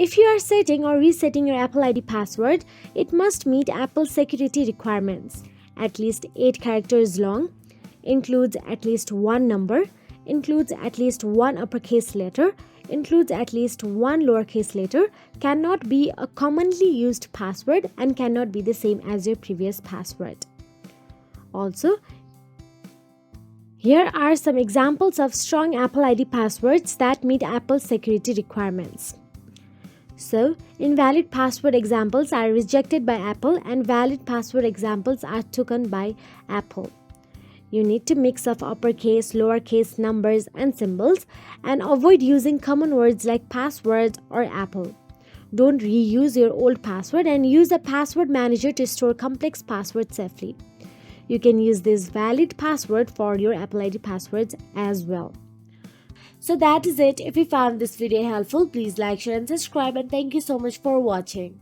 If you are setting or resetting your Apple ID password, it must meet Apple's security requirements. At least 8 characters long, includes at least one number, includes at least one uppercase letter, includes at least one lowercase letter, cannot be a commonly used password, and cannot be the same as your previous password. Also, here are some examples of strong Apple ID passwords that meet Apple's security requirements. So, invalid password examples are rejected by Apple and valid password examples are taken by Apple. You need to mix of uppercase, lowercase numbers and symbols and avoid using common words like password or Apple. Don't reuse your old password and use a password manager to store complex passwords safely. You can use this valid password for your Apple ID passwords as well. So that is it. If you found this video helpful, please like, share and subscribe, and thank you so much for watching.